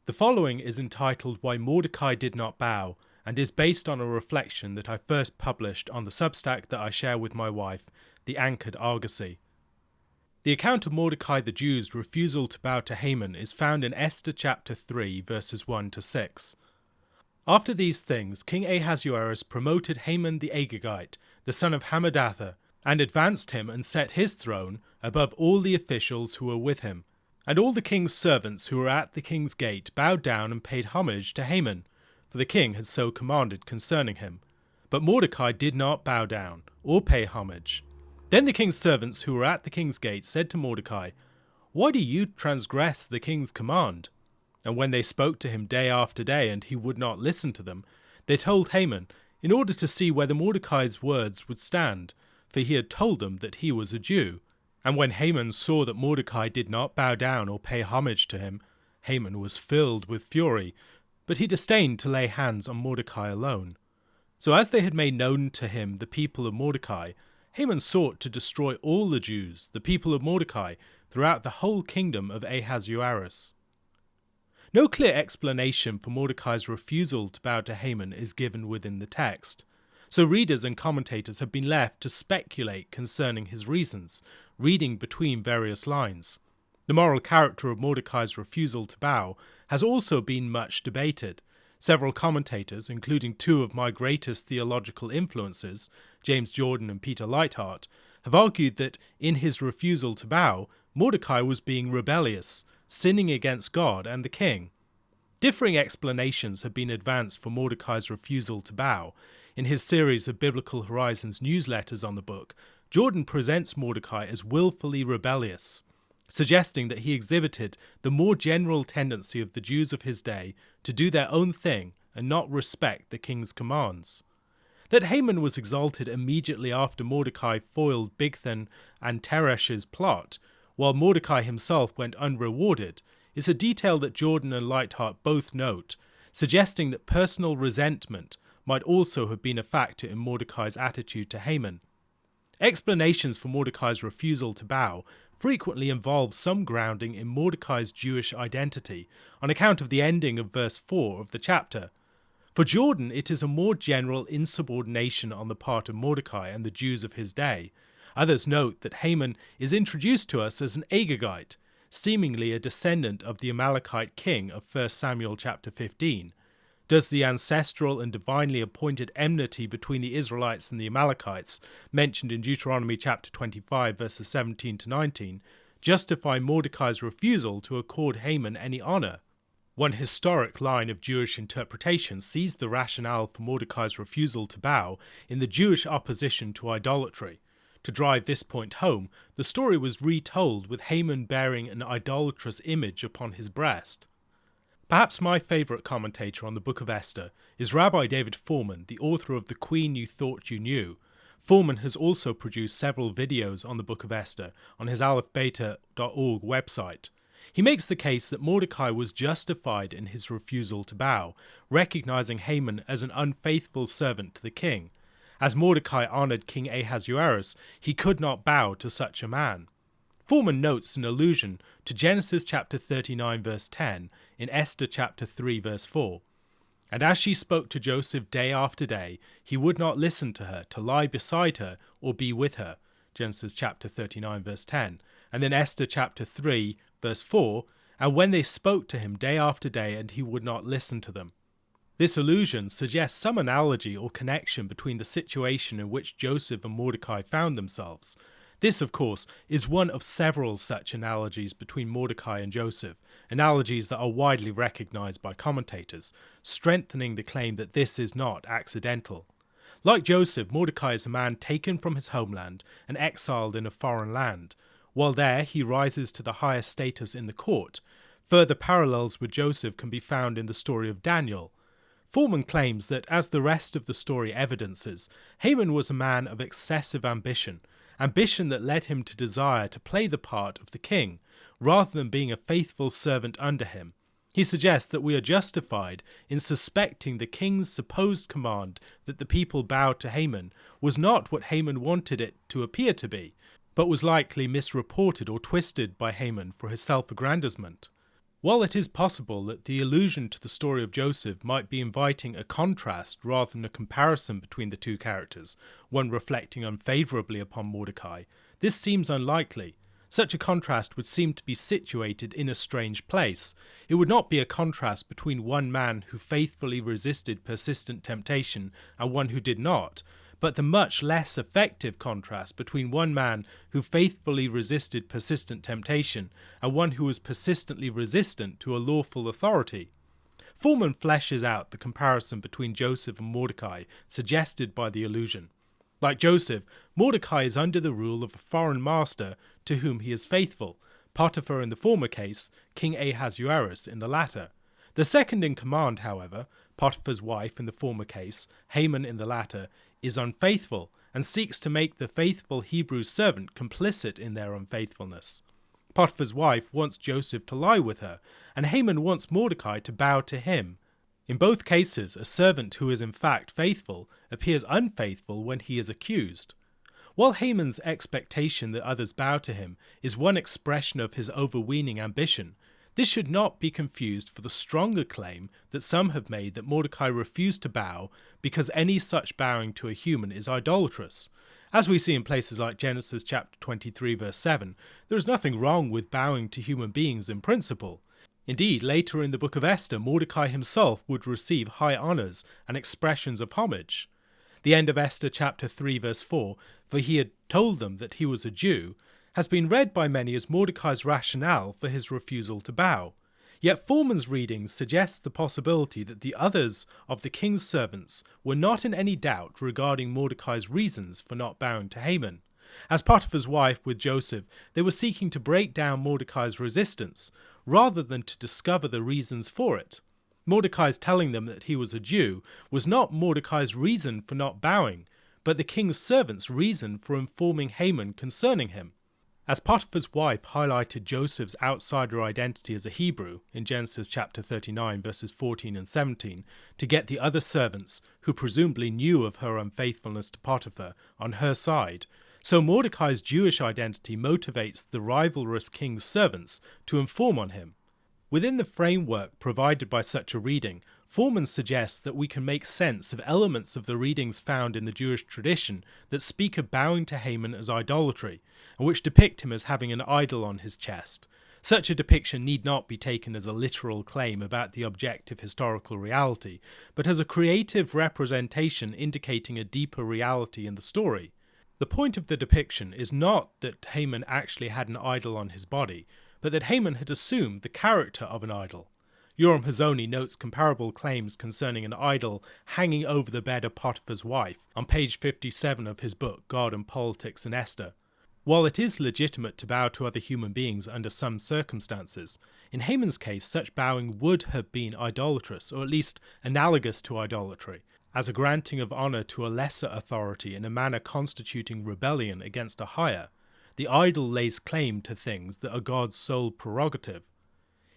The following is entitled Why Mordecai Did Not Bow, and is based on a reflection that I first published on the Substack that I share with my wife, The Anchored Argosy. The account of Mordecai the Jew's refusal to bow to Haman is found in Esther chapter 3 verses 1 to 6. After these things, King Ahasuerus promoted Haman the Agagite, the son of Hammedatha, and advanced him and set his throne above all the officials who were with him. And all the king's servants who were at the king's gate bowed down and paid homage to Haman, for the king had so commanded concerning him. But Mordecai did not bow down, or pay homage. Then the king's servants who were at the king's gate said to Mordecai, "Why do you transgress the king's command?" And when they spoke to him day after day, and he would not listen to them, they told Haman, in order to see whether Mordecai's words would stand, for he had told them that he was a Jew. And when Haman saw that Mordecai did not bow down or pay homage to him, Haman was filled with fury, but he disdained to lay hands on Mordecai alone. So as they had made known to him the people of Mordecai, Haman sought to destroy all the Jews, the people of Mordecai, throughout the whole kingdom of Ahasuerus. No clear explanation for Mordecai's refusal to bow to Haman is given within the text, so readers and commentators have been left to speculate concerning his reasons, reading between various lines. The moral character of Mordecai's refusal to bow has also been much debated. Several commentators, including two of my greatest theological influences, James Jordan and Peter Leithart, have argued that in his refusal to bow, Mordecai was being rebellious, sinning against God and the king. Differing explanations have been advanced for Mordecai's refusal to bow. In his series of Biblical Horizons newsletters on the book, Jordan presents Mordecai as willfully rebellious, suggesting that he exhibited the more general tendency of the Jews of his day to do their own thing and not respect the king's commands. That Haman was exalted immediately after Mordecai foiled Bigthan and Teresh's plot, while Mordecai himself went unrewarded, is a detail that Jordan and Leithart both note, suggesting that personal resentment might also have been a factor in Mordecai's attitude to Haman. Explanations for Mordecai's refusal to bow frequently involve some grounding in Mordecai's Jewish identity, on account of the ending of verse 4 of the chapter. For Jordan, it is a more general insubordination on the part of Mordecai and the Jews of his day. Others note that Haman is introduced to us as an Agagite, seemingly a descendant of the Amalekite king of 1 Samuel chapter 15. Does the ancestral and divinely appointed enmity between the Israelites and the Amalekites, mentioned in Deuteronomy chapter 25 verses 17 to 19, justify Mordecai's refusal to accord Haman any honour? One historic line of Jewish interpretation sees the rationale for Mordecai's refusal to bow in the Jewish opposition to idolatry. To drive this point home, the story was retold with Haman bearing an idolatrous image upon his breast. Perhaps my favourite commentator on the Book of Esther is Rabbi David Foreman, the author of The Queen You Thought You Knew. Foreman has also produced several videos on the Book of Esther on his alepbeta.org website. He makes the case that Mordecai was justified in his refusal to bow, recognizing Haman as an unfaithful servant to the king. As Mordecai honoured King Ahasuerus, he could not bow to such a man. Foreman notes an allusion to Genesis chapter 39 verse 10 in Esther chapter 3 verse 4. And as she spoke to Joseph day after day, he would not listen to her, to lie beside her or be with her. Genesis chapter 39 verse 10. And then Esther chapter 3 verse 4, and when they spoke to him day after day, and he would not listen to them. This allusion suggests some analogy or connection between the situation in which Joseph and Mordecai found themselves. This, of course, is one of several such analogies between Mordecai and Joseph, analogies that are widely recognized by commentators, strengthening the claim that this is not accidental. Like Joseph, Mordecai is a man taken from his homeland and exiled in a foreign land. While there, he rises to the highest status in the court. Further parallels with Joseph can be found in the story of Daniel. Foreman claims that, as the rest of the story evidences, Haman was a man of excessive ambition that led him to desire to play the part of the king, rather than being a faithful servant under him. He suggests that we are justified in suspecting the king's supposed command that the people bow to Haman was not what Haman wanted it to appear to be, but was likely misreported or twisted by Haman for his self-aggrandizement. While it is possible that the allusion to the story of Joseph might be inviting a contrast rather than a comparison between the two characters, one reflecting unfavourably upon Mordecai, this seems unlikely. Such a contrast would seem to be situated in a strange place. It would not be a contrast between one man who faithfully resisted persistent temptation and one who did not, but the much less effective contrast between one man who faithfully resisted persistent temptation and one who was persistently resistant to a lawful authority. Foreman fleshes out the comparison between Joseph and Mordecai suggested by the allusion. Like Joseph, Mordecai is under the rule of a foreign master to whom he is faithful, Potiphar in the former case, King Ahasuerus in the latter. The second in command, however, Potiphar's wife in the former case, Haman in the latter, is unfaithful and seeks to make the faithful Hebrew servant complicit in their unfaithfulness. Potiphar's wife wants Joseph to lie with her, and Haman wants Mordecai to bow to him. In both cases, a servant who is in fact faithful appears unfaithful when he is accused. While Haman's expectation that others bow to him is one expression of his overweening ambition, this should not be confused for the stronger claim that some have made that Mordecai refused to bow because any such bowing to a human is idolatrous. As we see in places like Genesis chapter 23 verse 7, there is nothing wrong with bowing to human beings in principle. Indeed, later in the book of Esther, Mordecai himself would receive high honours and expressions of homage. The end of Esther chapter 3 verse 4, for he had told them that he was a Jew, has been read by many as Mordecai's rationale for his refusal to bow. Yet Foreman's reading suggests the possibility that the others of the king's servants were not in any doubt regarding Mordecai's reasons for not bowing to Haman. As Potiphar's wife with Joseph, they were seeking to break down Mordecai's resistance, rather than to discover the reasons for it. Mordecai's telling them that he was a Jew was not Mordecai's reason for not bowing, but the king's servant's reason for informing Haman concerning him. As Potiphar's wife highlighted Joseph's outsider identity as a Hebrew in Genesis chapter 39 verses 14 and 17 to get the other servants, who presumably knew of her unfaithfulness to Potiphar, on her side, so Mordecai's Jewish identity motivates the rivalrous king's servants to inform on him. Within the framework provided by such a reading, Foreman suggests that we can make sense of elements of the readings found in the Jewish tradition that speak of bowing to Haman as idolatry, and which depict him as having an idol on his chest. Such a depiction need not be taken as a literal claim about the objective historical reality, but as a creative representation indicating a deeper reality in the story. The point of the depiction is not that Haman actually had an idol on his body, but that Haman had assumed the character of an idol. Yoram Hazony notes comparable claims concerning an idol hanging over the bed of Potiphar's wife on page 57 of his book God and Politics in Esther. While it is legitimate to bow to other human beings under some circumstances, in Haman's case such bowing would have been idolatrous, or at least analogous to idolatry, as a granting of honour to a lesser authority in a manner constituting rebellion against a higher. The idol lays claim to things that are God's sole prerogative.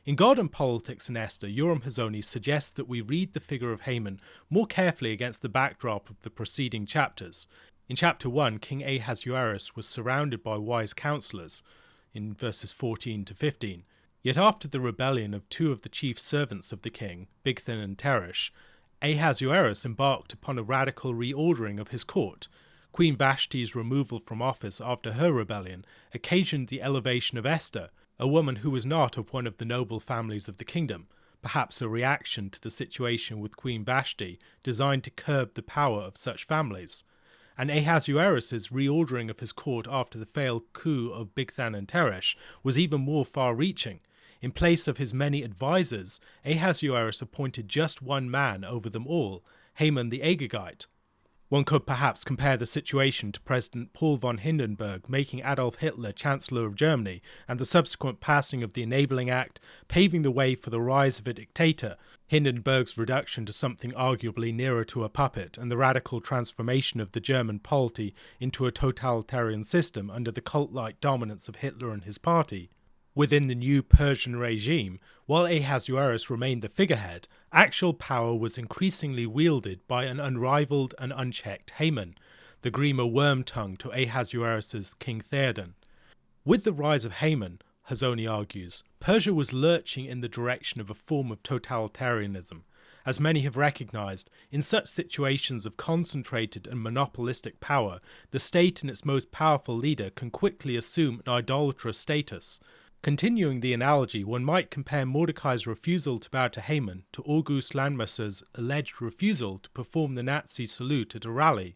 In God and Politics in Esther, Yoram Hazony suggests that we read the figure of Haman more carefully against the backdrop of the preceding chapters. In chapter 1, King Ahasuerus was surrounded by wise counsellors, in verses 14 to 15. Yet after the rebellion of two of the chief servants of the king, Bigthan and Teresh, Ahasuerus embarked upon a radical reordering of his court. Queen Vashti's removal from office after her rebellion occasioned the elevation of Esther, a woman who was not of one of the noble families of the kingdom, perhaps a reaction to the situation with Queen Vashti designed to curb the power of such families. And Ahasuerus' reordering of his court after the failed coup of Bigthan and Teresh was even more far-reaching. In place of his many advisers, Ahasuerus appointed just one man over them all, Haman the Agagite. One could perhaps compare the situation to President Paul von Hindenburg making Adolf Hitler Chancellor of Germany and the subsequent passing of the Enabling Act, paving the way for the rise of a dictator, Hindenburg's reduction to something arguably nearer to a puppet, and the radical transformation of the German polity into a totalitarian system under the cult-like dominance of Hitler and his party. Within the new Persian regime, while Ahasuerus remained the figurehead, actual power was increasingly wielded by an unrivaled and unchecked Haman, the Grima worm-tongue to Ahasuerus' King Theoden. With the rise of Haman, Hazoni argues, Persia was lurching in the direction of a form of totalitarianism. As many have recognised, in such situations of concentrated and monopolistic power, the state and its most powerful leader can quickly assume an idolatrous status. Continuing the analogy, one might compare Mordecai's refusal to bow to Haman to August Landmasser's alleged refusal to perform the Nazi salute at a rally.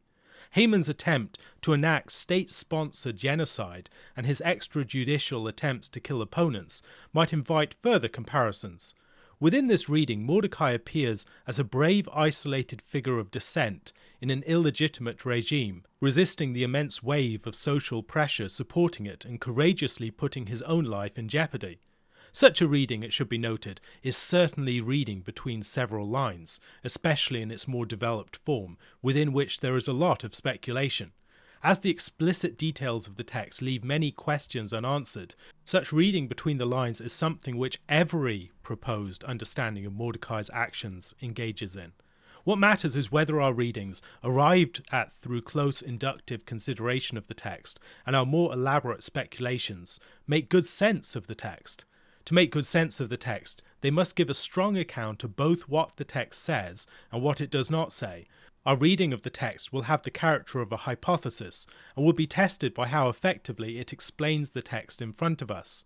Haman's attempt to enact state-sponsored genocide and his extrajudicial attempts to kill opponents might invite further comparisons. Within this reading, Mordecai appears as a brave, isolated figure of dissent in an illegitimate regime, resisting the immense wave of social pressure supporting it and courageously putting his own life in jeopardy. Such a reading, it should be noted, is certainly reading between several lines, especially in its more developed form, within which there is a lot of speculation. As the explicit details of the text leave many questions unanswered, such reading between the lines is something which every proposed understanding of Mordecai's actions engages in. What matters is whether our readings, arrived at through close inductive consideration of the text, and our more elaborate speculations, make good sense of the text. To make good sense of the text, they must give a strong account of both what the text says and what it does not say. Our reading of the text will have the character of a hypothesis and will be tested by how effectively it explains the text in front of us.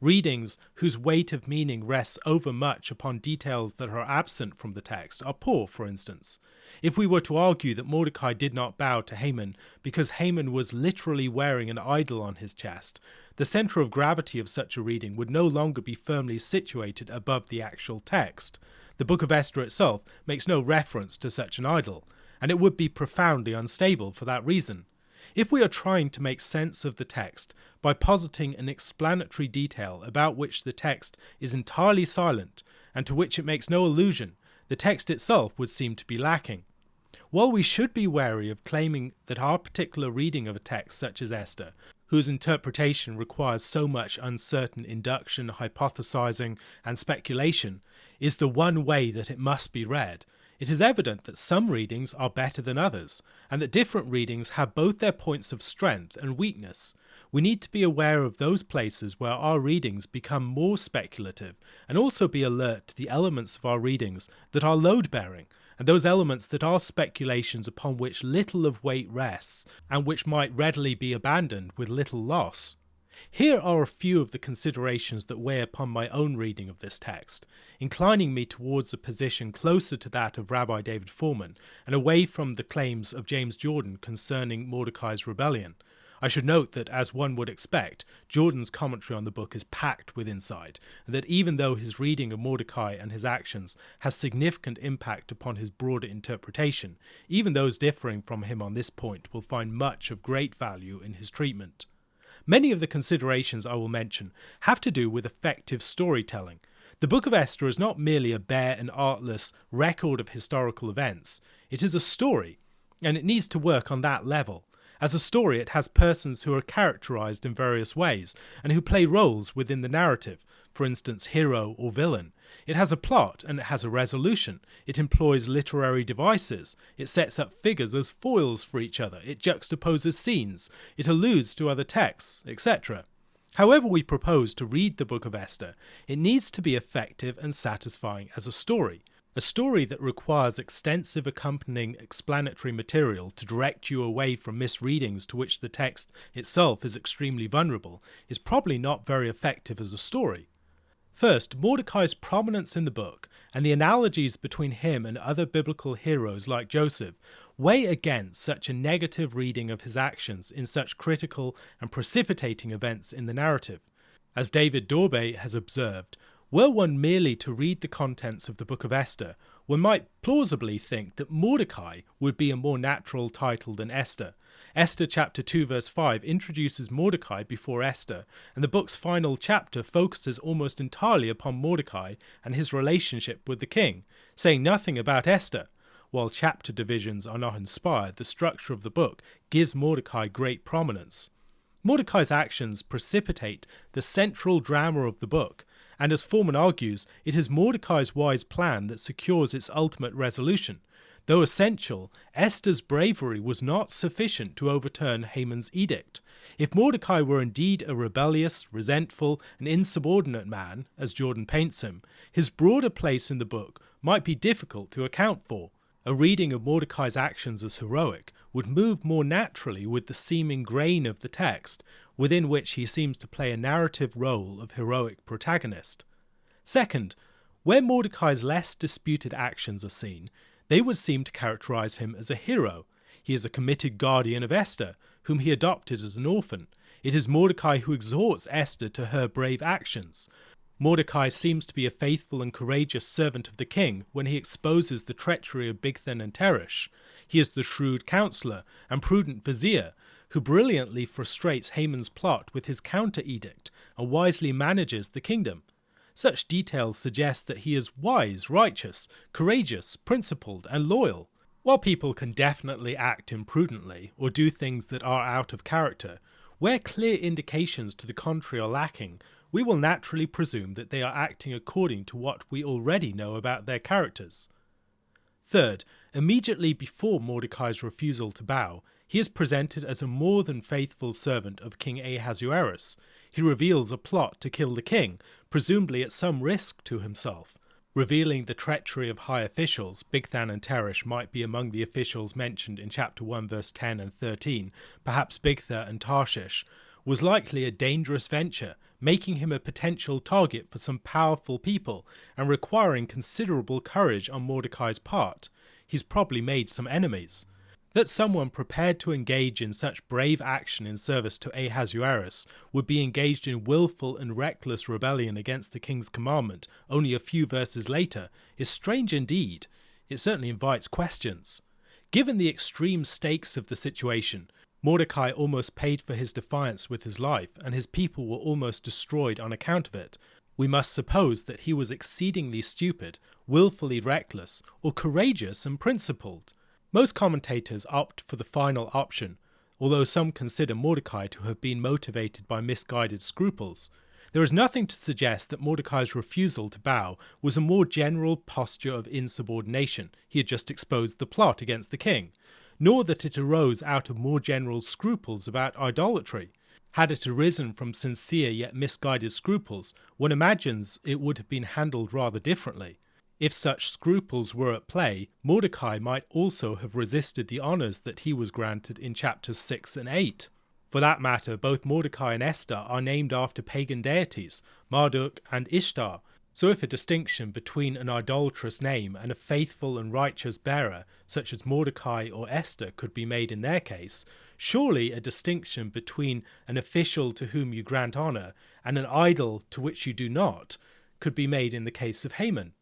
Readings whose weight of meaning rests overmuch upon details that are absent from the text are poor, for instance. If we were to argue that Mordecai did not bow to Haman because Haman was literally wearing an idol on his chest, the centre of gravity of such a reading would no longer be firmly situated above the actual text. The Book of Esther itself makes no reference to such an idol, and it would be profoundly unstable for that reason. If we are trying to make sense of the text by positing an explanatory detail about which the text is entirely silent and to which it makes no allusion, the text itself would seem to be lacking. While we should be wary of claiming that our particular reading of a text such as Esther, whose interpretation requires so much uncertain induction, hypothesizing, and speculation, is the one way that it must be read, it is evident that some readings are better than others, and that different readings have both their points of strength and weakness. We need to be aware of those places where our readings become more speculative, and also be alert to the elements of our readings that are load-bearing, and those elements that are speculations upon which little of weight rests, and which might readily be abandoned with little loss. Here are a few of the considerations that weigh upon my own reading of this text, inclining me towards a position closer to that of Rabbi David Foreman, and away from the claims of James Jordan concerning Mordecai's rebellion. I should note that, as one would expect, Jordan's commentary on the book is packed with insight, and that even though his reading of Mordecai and his actions has significant impact upon his broader interpretation, even those differing from him on this point will find much of great value in his treatment. Many of the considerations I will mention have to do with effective storytelling. The Book of Esther is not merely a bare and artless record of historical events. It is a story, and it needs to work on that level. As a story, it has persons who are characterized in various ways, and who play roles within the narrative, for instance, hero or villain. It has a plot, and it has a resolution. It employs literary devices. It sets up figures as foils for each other. It juxtaposes scenes. It alludes to other texts, etc. However we propose to read the Book of Esther, it needs to be effective and satisfying as a story that requires extensive accompanying explanatory material to direct you away from misreadings to which the text itself is extremely vulnerable, is probably not very effective as a story. First, Mordecai's prominence in the book and the analogies between him and other biblical heroes like Joseph weigh against such a negative reading of his actions in such critical and precipitating events in the narrative. As David Dorbe has observed, were one merely to read the contents of the Book of Esther, one might plausibly think that Mordecai would be a more natural title than Esther. Esther chapter 2 verse 5 introduces Mordecai before Esther, and the book's final chapter focuses almost entirely upon Mordecai and his relationship with the king, saying nothing about Esther. While chapter divisions are not inspired, the structure of the book gives Mordecai great prominence. Mordecai's actions precipitate the central drama of the book, and as Foreman argues, it is Mordecai's wise plan that secures its ultimate resolution. Though essential, Esther's bravery was not sufficient to overturn Haman's edict. If Mordecai were indeed a rebellious, resentful, and insubordinate man, as Jordan paints him, his broader place in the book might be difficult to account for. A reading of Mordecai's actions as heroic would move more naturally with the seeming grain of the text, within which he seems to play a narrative role of heroic protagonist. Second, where Mordecai's less disputed actions are seen, they would seem to characterize him as a hero. He is a committed guardian of Esther, whom he adopted as an orphan. It is Mordecai who exhorts Esther to her brave actions. Mordecai seems to be a faithful and courageous servant of the king when he exposes the treachery of Bigthan and Teresh. He is the shrewd counsellor and prudent vizier who brilliantly frustrates Haman's plot with his counter-edict and wisely manages the kingdom. Such details suggest that he is wise, righteous, courageous, principled, and loyal. While people can definitely act imprudently or do things that are out of character, where clear indications to the contrary are lacking, we will naturally presume that they are acting according to what we already know about their characters. Third, immediately before Mordecai's refusal to bow, he is presented as a more than faithful servant of King Ahasuerus. He reveals a plot to kill the king, presumably at some risk to himself. Revealing the treachery of high officials, Bigthan and Teresh might be among the officials mentioned in chapter 1 verse 10 and 13, perhaps Bigtha and Tarshish, was likely a dangerous venture, making him a potential target for some powerful people and requiring considerable courage on Mordecai's part. He's probably made some enemies. That someone prepared to engage in such brave action in service to Ahasuerus would be engaged in willful and reckless rebellion against the king's commandment only a few verses later is strange indeed. It certainly invites questions. Given the extreme stakes of the situation, Mordecai almost paid for his defiance with his life, and his people were almost destroyed on account of it. We must suppose that he was exceedingly stupid, willfully reckless, or courageous and principled. Most commentators opt for the final option, although some consider Mordecai to have been motivated by misguided scruples. There is nothing to suggest that Mordecai's refusal to bow was a more general posture of insubordination. He had just exposed the plot against the king, nor that it arose out of more general scruples about idolatry. Had it arisen from sincere yet misguided scruples, one imagines it would have been handled rather differently. If such scruples were at play, Mordecai might also have resisted the honours that he was granted in chapters 6 and 8. For that matter, both Mordecai and Esther are named after pagan deities, Marduk and Ishtar, so if a distinction between an idolatrous name and a faithful and righteous bearer, such as Mordecai or Esther, could be made in their case, surely a distinction between an official to whom you grant honour and an idol to which you do not could be made in the case of Haman.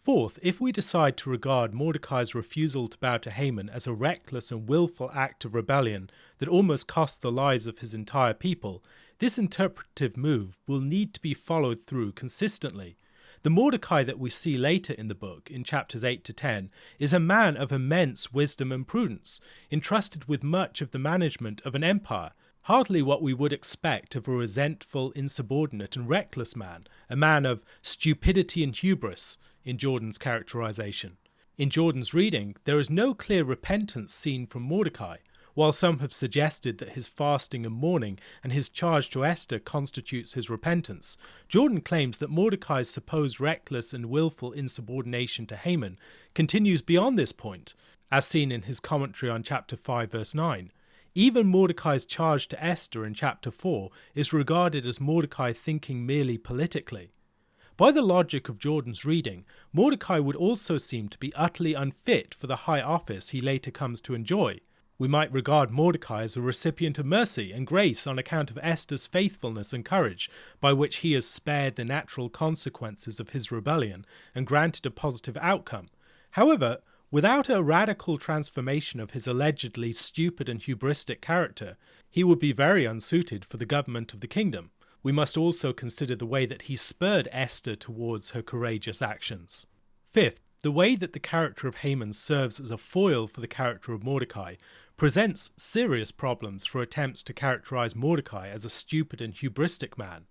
Fourth, if we decide to regard Mordecai's refusal to bow to Haman as a reckless and willful act of rebellion that almost cost the lives of his entire people, this interpretive move will need to be followed through consistently. The Mordecai that we see later in the book, in chapters 8 to 10, is a man of immense wisdom and prudence, entrusted with much of the management of an empire, hardly what we would expect of a resentful, insubordinate and reckless man, a man of stupidity and hubris, in Jordan's characterization. In Jordan's reading, there is no clear repentance seen from Mordecai. While some have suggested that his fasting and mourning and his charge to Esther constitutes his repentance, Jordan claims that Mordecai's supposed reckless and willful insubordination to Haman continues beyond this point, as seen in his commentary on chapter 5 verse 9. Even Mordecai's charge to Esther in chapter 4 is regarded as Mordecai thinking merely politically. By the logic of Jordan's reading, Mordecai would also seem to be utterly unfit for the high office he later comes to enjoy. We might regard Mordecai as a recipient of mercy and grace on account of Esther's faithfulness and courage, by which he has spared the natural consequences of his rebellion and granted a positive outcome. However, without a radical transformation of his allegedly stupid and hubristic character, he would be very unsuited for the government of the kingdom. We must also consider the way that he spurred Esther towards her courageous actions. Fifth, the way that the character of Haman serves as a foil for the character of Mordecai presents serious problems for attempts to characterize Mordecai as a stupid and hubristic man.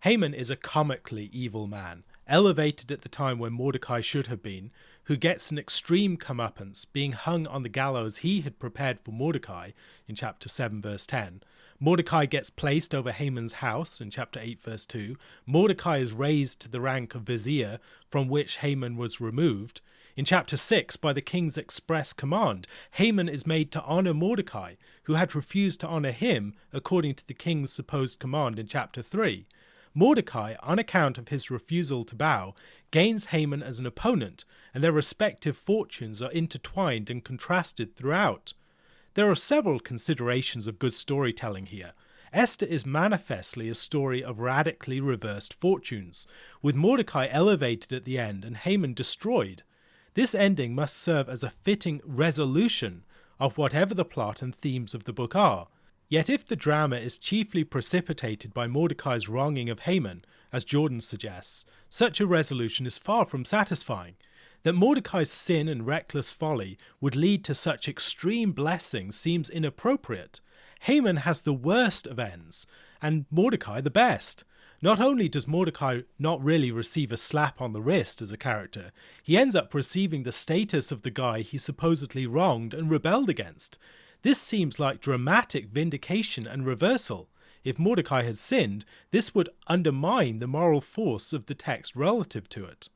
Haman is a comically evil man, elevated at the time when Mordecai should have been, who gets an extreme comeuppance, being hung on the gallows he had prepared for Mordecai in chapter 7 verse 10, Mordecai gets placed over Haman's house in chapter 8 verse 2. Mordecai is raised to the rank of vizier from which Haman was removed. In chapter 6, by the king's express command, Haman is made to honour Mordecai, who had refused to honour him according to the king's supposed command in chapter 3. Mordecai, on account of his refusal to bow, gains Haman as an opponent, and their respective fortunes are intertwined and contrasted throughout. There are several considerations of good storytelling here. Esther is manifestly a story of radically reversed fortunes, with Mordecai elevated at the end and Haman destroyed. This ending must serve as a fitting resolution of whatever the plot and themes of the book are. Yet if the drama is chiefly precipitated by Mordecai's wronging of Haman, as Jordan suggests, such a resolution is far from satisfying. That Mordecai's sin and reckless folly would lead to such extreme blessing seems inappropriate. Haman has the worst of ends, and Mordecai the best. Not only does Mordecai not really receive a slap on the wrist as a character, he ends up receiving the status of the guy he supposedly wronged and rebelled against. This seems like dramatic vindication and reversal. If Mordecai had sinned, this would undermine the moral force of the text relative to it.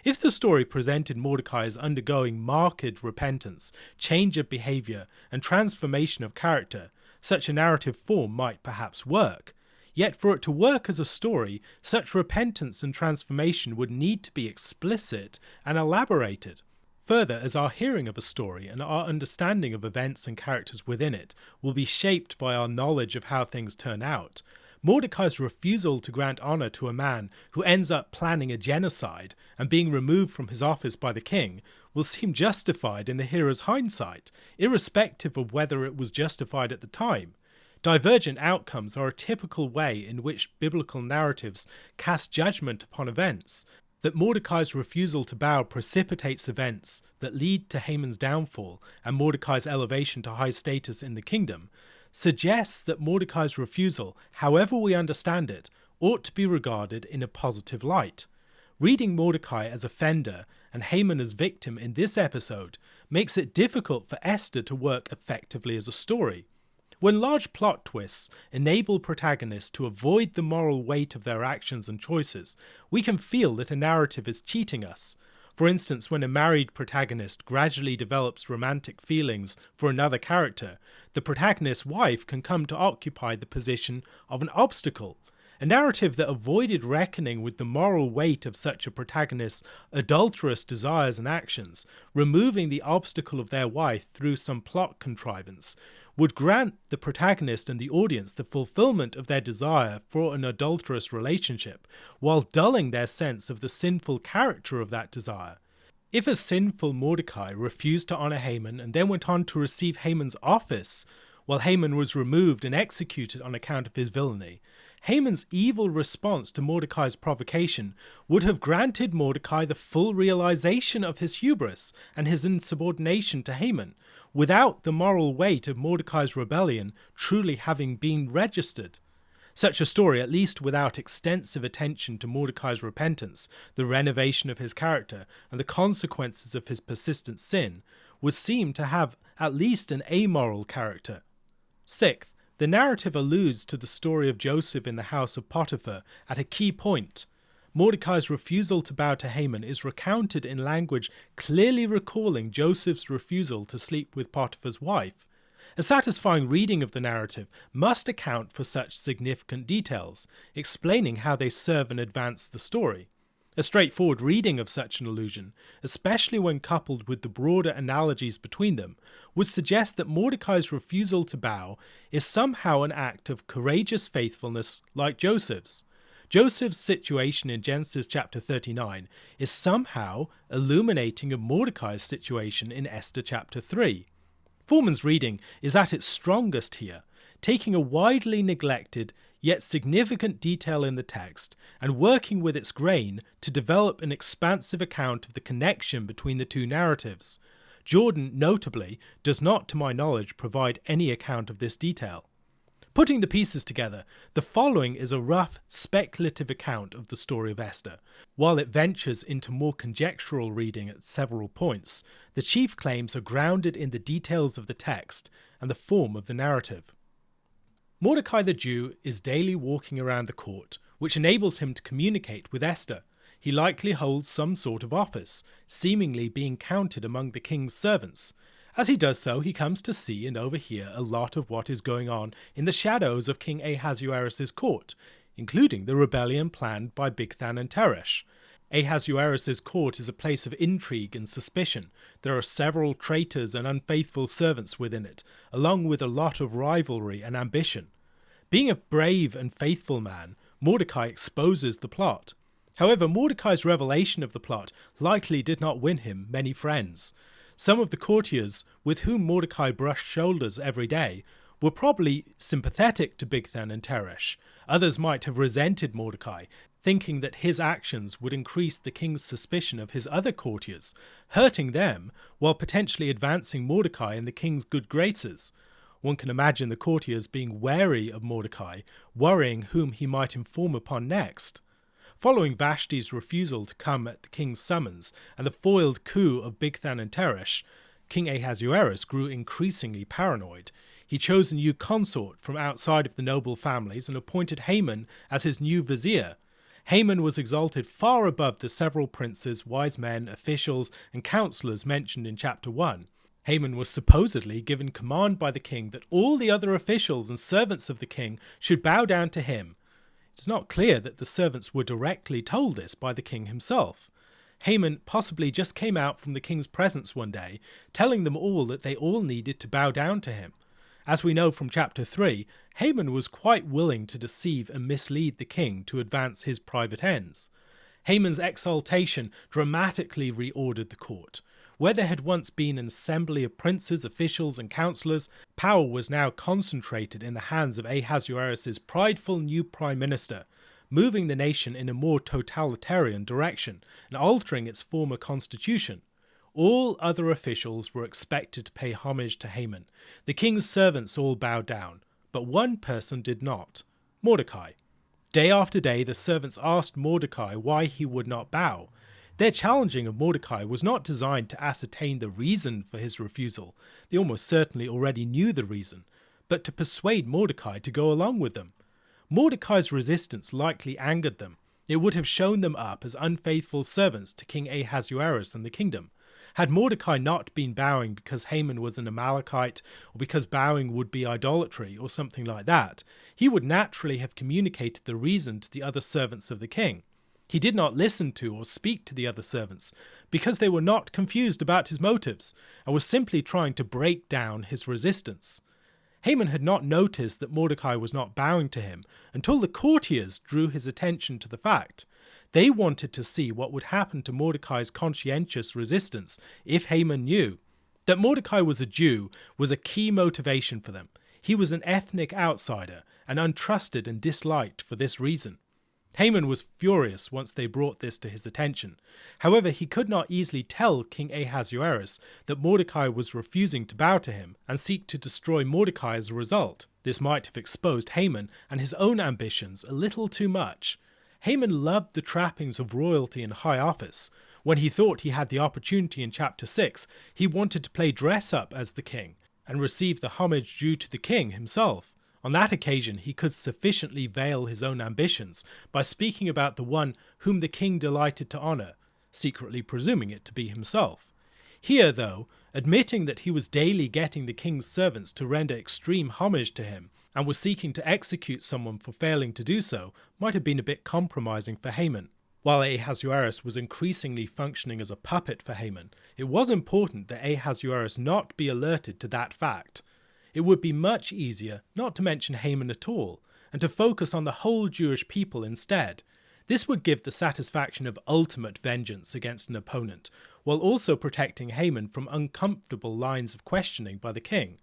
If the story presented Mordecai as undergoing marked repentance, change of behaviour, and transformation of character, such a narrative form might perhaps work. Yet for it to work as a story, such repentance and transformation would need to be explicit and elaborated. Further, as our hearing of a story and our understanding of events and characters within it will be shaped by our knowledge of how things turn out, Mordecai's refusal to grant honour to a man who ends up planning a genocide and being removed from his office by the king will seem justified in the hearer's hindsight, irrespective of whether it was justified at the time. Divergent outcomes are a typical way in which biblical narratives cast judgment upon events. That Mordecai's refusal to bow precipitates events that lead to Haman's downfall and Mordecai's elevation to high status in the kingdom suggests that Mordecai's refusal, however we understand it, ought to be regarded in a positive light. Reading Mordecai as offender and Haman as victim in this episode makes it difficult for Esther to work effectively as a story. When large plot twists enable protagonists to avoid the moral weight of their actions and choices, we can feel that a narrative is cheating us. For instance, when a married protagonist gradually develops romantic feelings for another character, the protagonist's wife can come to occupy the position of an obstacle. A narrative that avoided reckoning with the moral weight of such a protagonist's adulterous desires and actions, removing the obstacle of their wife through some plot contrivance, would grant the protagonist and the audience the fulfillment of their desire for an adulterous relationship, while dulling their sense of the sinful character of that desire. If a sinful Mordecai refused to honour Haman and then went on to receive Haman's office, while Haman was removed and executed on account of his villainy, Haman's evil response to Mordecai's provocation would have granted Mordecai the full realization of his hubris and his insubordination to Haman, without the moral weight of Mordecai's rebellion truly having been registered. Such a story, at least without extensive attention to Mordecai's repentance, the renovation of his character, and the consequences of his persistent sin, would seem to have at least an amoral character. Sixth, the narrative alludes to the story of Joseph in the house of Potiphar at a key point. Mordecai's refusal to bow to Haman is recounted in language clearly recalling Joseph's refusal to sleep with Potiphar's wife. A satisfying reading of the narrative must account for such significant details, explaining how they serve and advance the story. A straightforward reading of such an allusion, especially when coupled with the broader analogies between them, would suggest that Mordecai's refusal to bow is somehow an act of courageous faithfulness like Joseph's. Joseph's situation in Genesis chapter 39 is somehow illuminating of Mordecai's situation in Esther chapter 3. Foreman's reading is at its strongest here, taking a widely neglected yet significant detail in the text and working with its grain to develop an expansive account of the connection between the two narratives. Jordan, notably, does not, to my knowledge, provide any account of this detail. Putting the pieces together, the following is a rough, speculative account of the story of Esther. While it ventures into more conjectural reading at several points, the chief claims are grounded in the details of the text and the form of the narrative. Mordecai the Jew is daily walking around the court, which enables him to communicate with Esther. He likely holds some sort of office, seemingly being counted among the king's servants. As he does so, he comes to see and overhear a lot of what is going on in the shadows of King Ahasuerus' court, including the rebellion planned by Bigthan and Teresh. Ahasuerus' court is a place of intrigue and suspicion. There are several traitors and unfaithful servants within it, along with a lot of rivalry and ambition. Being a brave and faithful man, Mordecai exposes the plot. However, Mordecai's revelation of the plot likely did not win him many friends. Some of the courtiers with whom Mordecai brushed shoulders every day were probably sympathetic to Bigthan and Teresh. Others might have resented Mordecai, thinking that his actions would increase the king's suspicion of his other courtiers, hurting them while potentially advancing Mordecai in the king's good graces. One can imagine the courtiers being wary of Mordecai, worrying whom he might inform upon next. Following Vashti's refusal to come at the king's summons and the foiled coup of Bigthan and Teresh, King Ahasuerus grew increasingly paranoid. He chose a new consort from outside of the noble families and appointed Haman as his new vizier. Haman was exalted far above the several princes, wise men, officials, and counselors mentioned in chapter 1. Haman was supposedly given command by the king that all the other officials and servants of the king should bow down to him. It is not clear that the servants were directly told this by the king himself. Haman possibly just came out from the king's presence one day, telling them all that they all needed to bow down to him. As we know from chapter 3, Haman was quite willing to deceive and mislead the king to advance his private ends. Haman's exaltation dramatically reordered the court. Where there had once been an assembly of princes, officials, and counselors, power was now concentrated in the hands of Ahasuerus' prideful new prime minister, moving the nation in a more totalitarian direction and altering its former constitution. All other officials were expected to pay homage to Haman. The king's servants all bowed down, but one person did not: Mordecai. Day after day, the servants asked Mordecai why he would not bow. Their challenging of Mordecai was not designed to ascertain the reason for his refusal. They almost certainly already knew the reason, but to persuade Mordecai to go along with them. Mordecai's resistance likely angered them. It would have shown them up as unfaithful servants to King Ahasuerus and the kingdom. Had Mordecai not been bowing because Haman was an Amalekite, or because bowing would be idolatry, or something like that, he would naturally have communicated the reason to the other servants of the king. He did not listen to or speak to the other servants because they were not confused about his motives and was simply trying to break down his resistance. Haman had not noticed that Mordecai was not bowing to him until the courtiers drew his attention to the fact. They wanted to see what would happen to Mordecai's conscientious resistance if Haman knew. That Mordecai was a Jew was a key motivation for them. He was an ethnic outsider and untrusted and disliked for this reason. Haman was furious once they brought this to his attention. However, he could not easily tell King Ahasuerus that Mordecai was refusing to bow to him and seek to destroy Mordecai as a result. This might have exposed Haman and his own ambitions a little too much. Haman loved the trappings of royalty and high office. When he thought he had the opportunity in chapter 6, he wanted to play dress-up as the king and receive the homage due to the king himself. On that occasion, he could sufficiently veil his own ambitions by speaking about the one whom the king delighted to honour, secretly presuming it to be himself. Here, though, admitting that he was daily getting the king's servants to render extreme homage to him and was seeking to execute someone for failing to do so, might have been a bit compromising for Haman. While Ahasuerus was increasingly functioning as a puppet for Haman, it was important that Ahasuerus not be alerted to that fact. It would be much easier not to mention Haman at all, and to focus on the whole Jewish people instead. This would give the satisfaction of ultimate vengeance against an opponent, while also protecting Haman from uncomfortable lines of questioning by the king.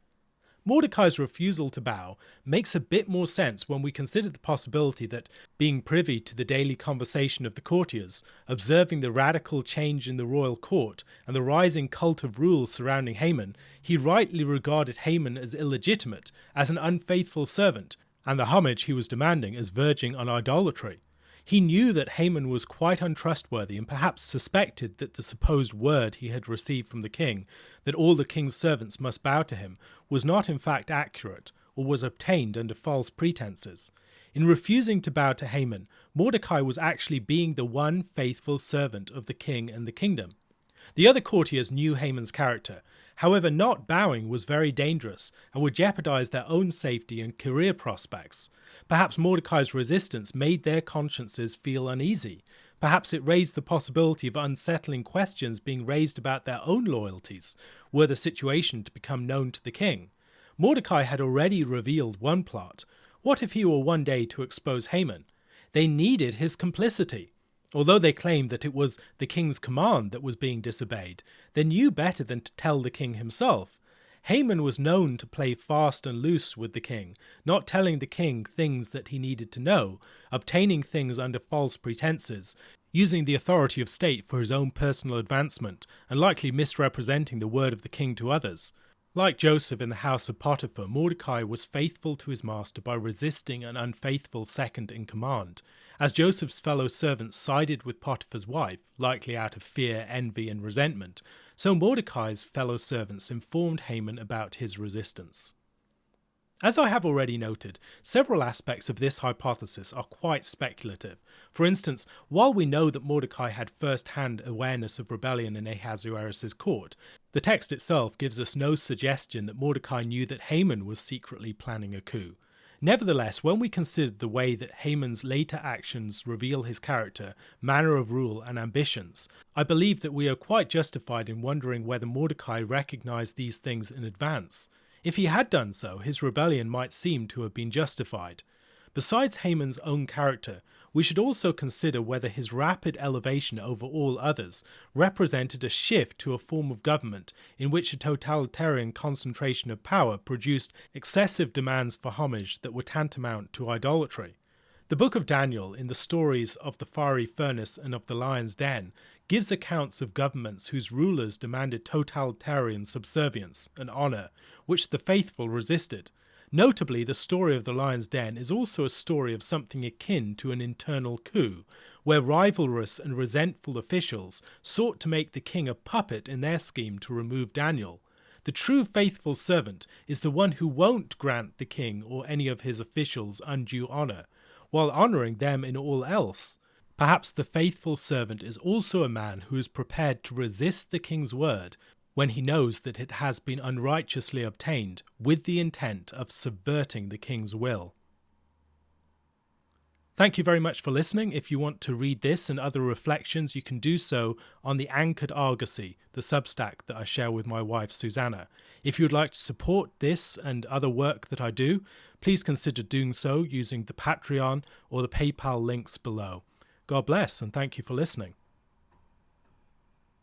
Mordecai's refusal to bow makes a bit more sense when we consider the possibility that, being privy to the daily conversation of the courtiers, observing the radical change in the royal court and the rising cult of rule surrounding Haman, he rightly regarded Haman as illegitimate, as an unfaithful servant, and the homage he was demanding as verging on idolatry. He knew that Haman was quite untrustworthy and perhaps suspected that the supposed word he had received from the king, that all the king's servants must bow to him, was not in fact accurate, or was obtained under false pretenses. In refusing to bow to Haman, Mordecai was actually being the one faithful servant of the king and the kingdom. The other courtiers knew Haman's character. However, not bowing was very dangerous and would jeopardize their own safety and career prospects. Perhaps Mordecai's resistance made their consciences feel uneasy. Perhaps it raised the possibility of unsettling questions being raised about their own loyalties, were the situation to become known to the king. Mordecai had already revealed one plot. What if he were one day to expose Haman? They needed his complicity. Although they claimed that it was the king's command that was being disobeyed, they knew better than to tell the king himself. Haman was known to play fast and loose with the king, not telling the king things that he needed to know, obtaining things under false pretenses, using the authority of state for his own personal advancement, and likely misrepresenting the word of the king to others. Like Joseph in the house of Potiphar, Mordecai was faithful to his master by resisting an unfaithful second in command. As Joseph's fellow servants sided with Potiphar's wife, likely out of fear, envy, and resentment, so Mordecai's fellow servants informed Haman about his resistance. As I have already noted, several aspects of this hypothesis are quite speculative. For instance, while we know that Mordecai had first-hand awareness of rebellion in Ahasuerus' court, the text itself gives us no suggestion that Mordecai knew that Haman was secretly planning a coup. Nevertheless, when we consider the way that Haman's later actions reveal his character, manner of rule, and ambitions, I believe that we are quite justified in wondering whether Mordecai recognized these things in advance. If he had done so, his rebellion might seem to have been justified. Besides Haman's own character, we should also consider whether his rapid elevation over all others represented a shift to a form of government in which a totalitarian concentration of power produced excessive demands for homage that were tantamount to idolatry. The book of Daniel, in the stories of the fiery furnace and of the lion's den, gives accounts of governments whose rulers demanded totalitarian subservience and honor, which the faithful resisted. Notably, the story of the lion's den is also a story of something akin to an internal coup, where rivalrous and resentful officials sought to make the king a puppet in their scheme to remove Daniel. The true faithful servant is the one who won't grant the king or any of his officials undue honor, while honoring them in all else. Perhaps the faithful servant is also a man who is prepared to resist the king's word when he knows that it has been unrighteously obtained with the intent of subverting the king's will. Thank you very much for listening. If you want to read this and other reflections, you can do so on the Anchored Argosy, the Substack that I share with my wife Susanna. If you would like to support this and other work that I do, please consider doing so using the Patreon or the PayPal links below. God bless and thank you for listening.